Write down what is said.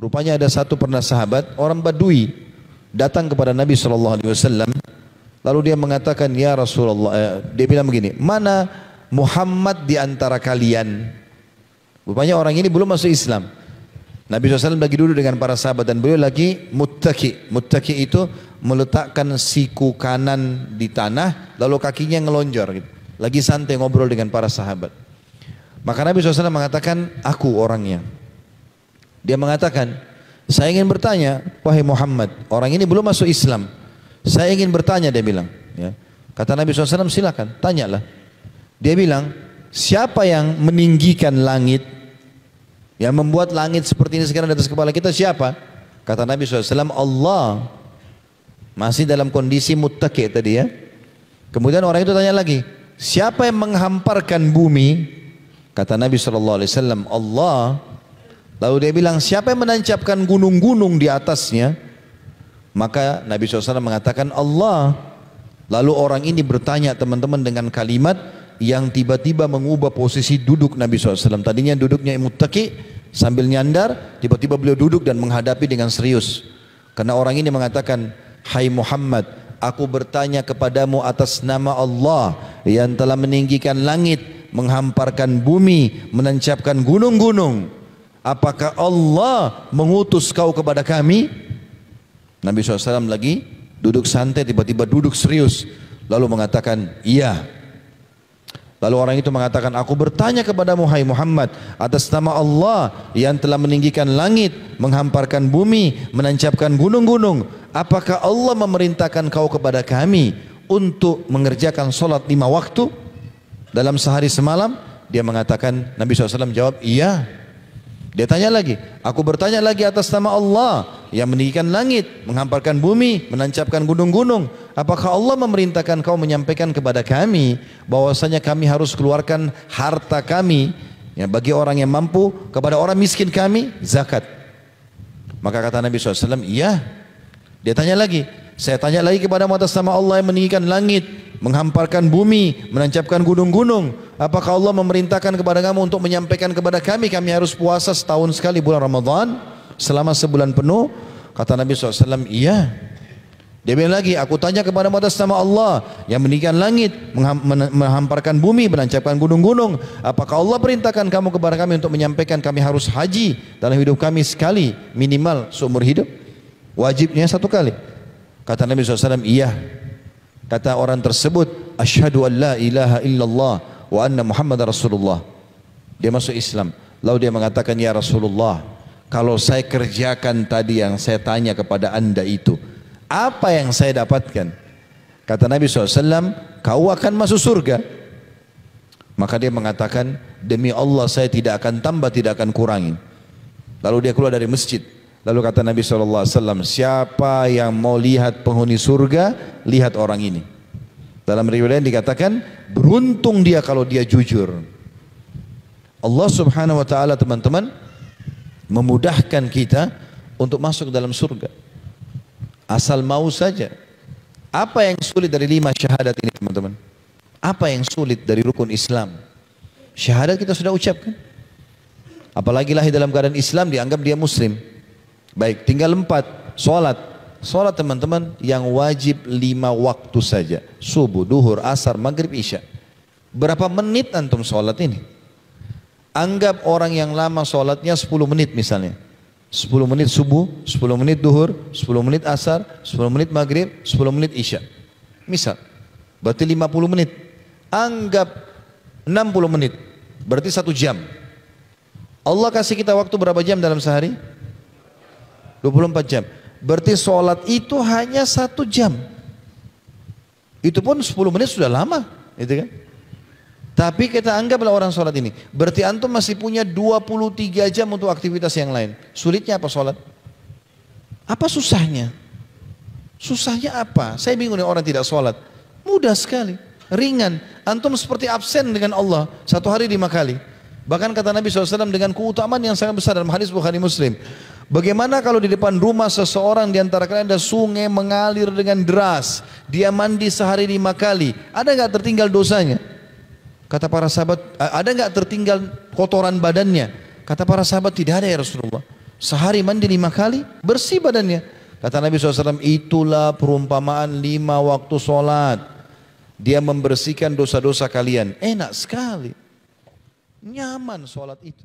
Rupanya ada satu pernah sahabat, orang Badui, datang kepada Nabi SAW. Lalu dia mengatakan, ya Rasulullah, dia bilang begini, mana Muhammad di antara kalian? Rupanya orang ini belum masuk Islam. Nabi SAW lagi duduk dengan para sahabat dan beliau lagi muttaki. Muttaki itu meletakkan siku kanan di tanah, lalu kakinya ngelonjor gitu. Lagi santai ngobrol dengan para sahabat. Maka Nabi SAW mengatakan, aku orangnya. Dia mengatakan, saya ingin bertanya, wahai Muhammad, orang ini belum masuk Islam. Saya ingin bertanya, dia bilang. Ya. Kata Nabi SAW, silakan, tanyalah. Dia bilang, siapa yang meninggikan langit? Yang membuat langit seperti ini sekarang di atas kepala kita siapa? Kata Nabi SAW, Allah. Masih dalam kondisi muttaki tadi ya. Kemudian orang itu tanya lagi, siapa yang menghamparkan bumi? Kata Nabi SAW, Allah. Lalu dia bilang, siapa yang menancapkan gunung-gunung di atasnya? Maka Nabi SAW mengatakan Allah. Lalu orang ini bertanya teman-teman dengan kalimat yang tiba-tiba mengubah posisi duduk Nabi SAW. Tadinya duduknya muttaki sambil nyandar, tiba-tiba beliau duduk dan menghadapi dengan serius. Karena orang ini mengatakan, hai Muhammad, aku bertanya kepadamu atas nama Allah yang telah meninggikan langit, menghamparkan bumi, menancapkan gunung-gunung. Apakah Allah mengutus kau kepada kami? Nabi SAW lagi duduk santai, tiba-tiba duduk serius. Lalu mengatakan, iya. Lalu orang itu mengatakan, aku bertanya kepadamu hai Muhammad atas nama Allah yang telah meninggikan langit, menghamparkan bumi, menancapkan gunung-gunung. Apakah Allah memerintahkan kau kepada kami untuk mengerjakan solat 5 waktu dalam sehari semalam? Dia mengatakan, Nabi SAW jawab, iya. Dia tanya lagi, aku bertanya lagi atas nama Allah yang meninggikan langit, menghamparkan bumi, menancapkan gunung-gunung. Apakah Allah memerintahkan kau menyampaikan kepada kami bahwasanya kami harus keluarkan harta kami ya, bagi orang yang mampu, kepada orang miskin kami, zakat? Maka kata Nabi SAW, iya. Dia tanya lagi, saya tanya lagi kepadamu atas nama Allah yang meninggikan langit, menghamparkan bumi, menancapkan gunung-gunung. Apakah Allah memerintahkan kepada kamu untuk menyampaikan kepada kami harus puasa setahun sekali bulan Ramadan selama sebulan penuh? Kata Nabi SAW, iya. Dia bilang lagi, aku tanya kepadamu atas nama Allah yang meninggikan langit, menghamparkan bumi, menancapkan gunung-gunung. Apakah Allah perintahkan kamu kepada kami untuk menyampaikan kami harus haji dalam hidup kami sekali minimal seumur hidup? Wajibnya 1 kali. Kata Nabi SAW, iya. Kata orang tersebut, asyhadu an la ilaha illallah wa anna Muhammad Rasulullah. Dia masuk Islam. Lalu dia mengatakan, ya Rasulullah, kalau saya kerjakan tadi yang saya tanya kepada anda itu, apa yang saya dapatkan? Kata Nabi SAW, kau akan masuk surga. Maka dia mengatakan, demi Allah saya tidak akan tambah, tidak akan kurangi. Lalu dia keluar dari masjid. Lalu kata Nabi SAW, siapa yang mau lihat penghuni surga, lihat orang ini. Dalam riwayat dikatakan, beruntung dia kalau dia jujur. Allah Subhanahu wa taala teman-teman memudahkan kita untuk masuk dalam surga. Asal mau saja. Apa yang sulit dari 5 syahadat ini teman-teman? Apa yang sulit dari rukun Islam? Syahadat kita sudah ucapkan. Apalagi lahir dalam keadaan Islam dianggap dia muslim. Baik, tinggal 4, sholat. Sholat teman-teman yang wajib 5 waktu saja. Subuh, duhur, asar, maghrib, isya. Berapa menit antum sholat ini? Anggap orang yang lama sholatnya 10 menit misalnya. 10 menit subuh, 10 menit duhur, 10 menit asar, 10 menit maghrib, 10 menit isya. Misal, berarti 50 menit. Anggap 60 menit, berarti 1 jam. Allah kasih kita waktu berapa jam dalam sehari? 24 jam. Berarti sholat itu hanya 1 jam. Itu pun 10 menit sudah lama, gitu kan? Tapi kita anggaplah orang sholat ini. Berarti antum masih punya 23 jam untuk aktivitas yang lain. Sulitnya apa sholat? Apa susahnya? Susahnya apa? Saya bingung nih orang tidak sholat. Mudah sekali, ringan. Antum seperti absen dengan Allah 1 hari 5 kali. Bahkan kata Nabi SAW dengan keutamaan yang sangat besar dalam hadis Bukhari Muslim. Bagaimana kalau di depan rumah seseorang di antara kalian ada sungai mengalir dengan deras, dia mandi sehari 5 kali, ada nggak tertinggal dosanya? Kata para sahabat, ada nggak tertinggal kotoran badannya? Kata para sahabat, tidak ada ya Rasulullah. Sehari mandi 5 kali, bersih badannya. Kata Nabi SAW, itulah perumpamaan 5 waktu sholat. Dia membersihkan dosa-dosa kalian. Enak sekali. Nyaman sholat itu.